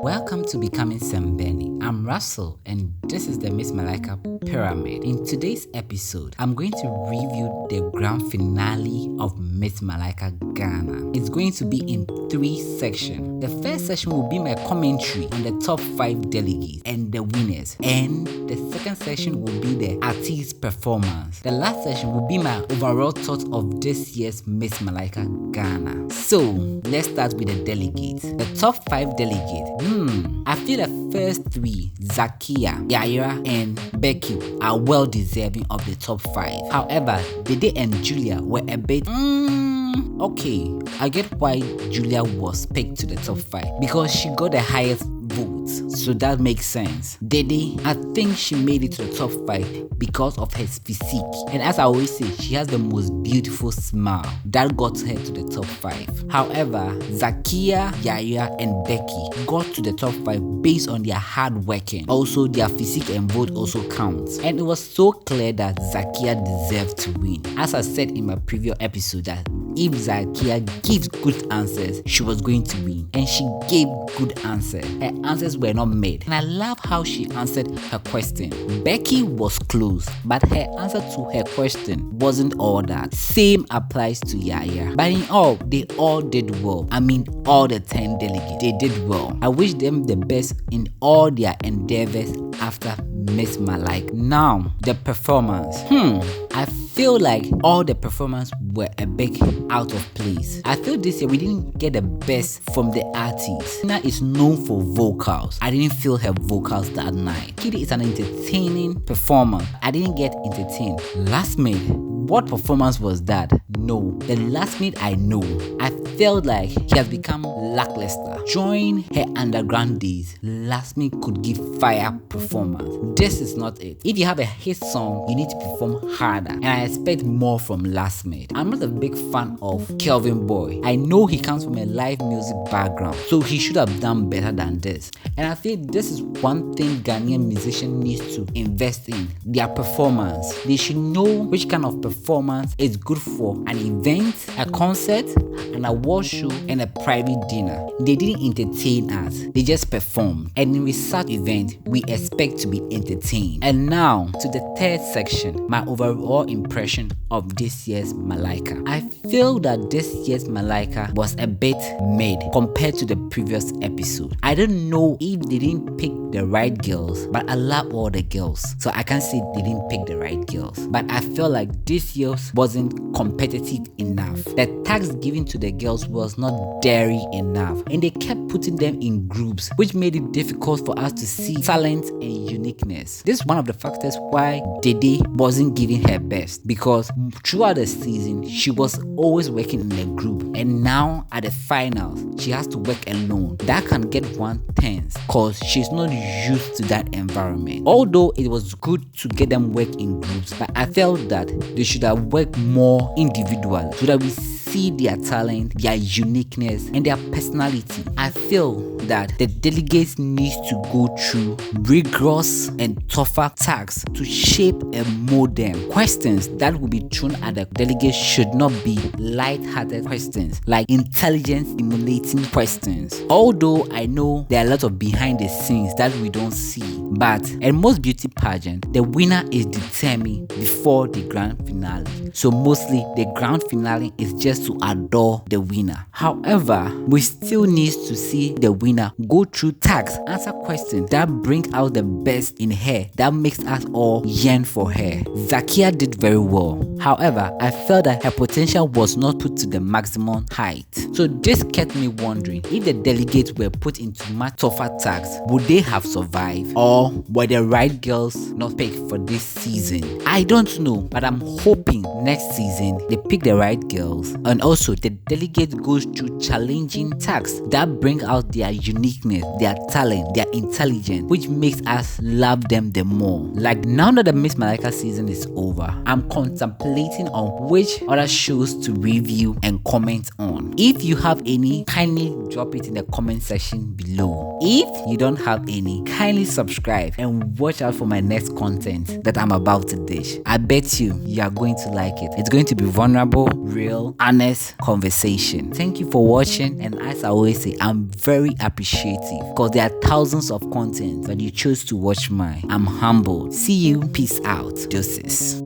Welcome to Becoming Sembeni. I'm Russell and this is the Miss Malaika Pyramid. In today's episode, I'm going to review the grand finale of Miss Malaika Ghana. It's going to be in 3 sections. The first section will be my commentary on the top 5 delegates and the winners. And the second section will be the artist performance. The last section will be my overall thoughts of this year's Miss Malaika Ghana. So, let's start with the delegates. The top 5 delegates. I feel the first 3, Zakia, Yaira, and Becky, are well deserving of the top 5. However, Dede and Julia were a bit okay. I get why Julia was picked to the top 5 because she got the highest votes, so that makes sense. Dede, I think she made it to the top 5 because of her physique, and as I always say, she has the most beautiful smile that got her to the top 5. However, Zakia, Yaira, and Becky got to the top 5 based on their hard working. Also, their physique and vote also counts, and it was so clear that Zakia deserved to win. As I said in my previous episode, that if Zakia gives good answers, she was going to win, and she gave good answers. Her answers were not made, and I love how she answered her question. Becky was close, but her answer to her question wasn't all that. Same applies to Yaya, but in all, they all did well. I mean, all the 10 delegates, they did well. I wish them the best in all their endeavors after Miss Malaika. Now, the performance. I feel like all the performance were a bit out of place. I feel this year we didn't get the best from the artist. Nina is known for vocals. I didn't feel her vocals that night. Kitty is an entertaining performer. I didn't get entertained. Last Maid, what performance was that? No, the Last Maid I know. I felt like he has become lackluster. During her underground days, Last Maid could give fire performance. This is not it. If you have a hit song, you need to perform harder, and I expect more from Last Maid. I'm not a big fan of Kelvin Boy. I know he comes from a live music background, so he should have done better than this. And I feel this is one thing Ghanaian musicians need to invest in, their performance. They should know which kind of performance is good for an event, a concert, an award show, and a private dinner. They didn't entertain us, they just performed. And in such event, we expect to be entertained. And now to the third section, my overall impression of this year's Malaika. I feel that this year's Malaika was a bit mid compared to the previous episode. I don't know if they didn't pick the right girls, but I love all the girls, so I can't say they didn't pick the right girls. But I feel like this year's wasn't competitive enough. The tags given to the girls was not daring enough, and they kept putting them in groups, which made it difficult for us to see talent and uniqueness. This is one of the factors why Dede wasn't giving her best, because throughout the season she was always working in a group, and now at the finals she has to work alone. That can get one tense because she's not used to that environment. Although it was good to get them work in groups, but I felt that they should have worked more individually so that we see their talent, their uniqueness, and their personality. I feel that the delegates need to go through rigorous and tougher tasks to shape and mold them. Questions that will be thrown at the delegates should not be light-hearted questions like intelligence-stimulating questions. Although I know there are a lot of behind the scenes that we don't see, but in most beauty pageant, the winner is determined before the grand finale. So mostly the grand finale is just to adore the winner. However, we still need to see the winner go through tasks, answer questions that bring out the best in her, that makes us all yearn for her. Zakia did very well. However, I felt that her potential was not put to the maximum height. So this kept me wondering, if the delegates were put into much tougher tasks, would they have survived, or were the right girls not picked for this season? I don't know, but I'm hoping next season they pick the right girls, and also the delegate goes through challenging tasks that bring out their uniqueness, their talent, their intelligence, which makes us love them the more. Like now that the Miss Malaika season is over, I'm contemplating on which other shows to review and comment on. If you have any, kindly drop it in the comment section below. If you don't have any, kindly subscribe and watch out for my next content that I'm about to dish. I bet you are going to like it. It's going to be vulnerable, real, honest conversation. Thank you for watching, and as I always say, I'm very appreciative because there are thousands of content, but you chose to watch mine. I'm humbled. See you. Peace out. Deuces.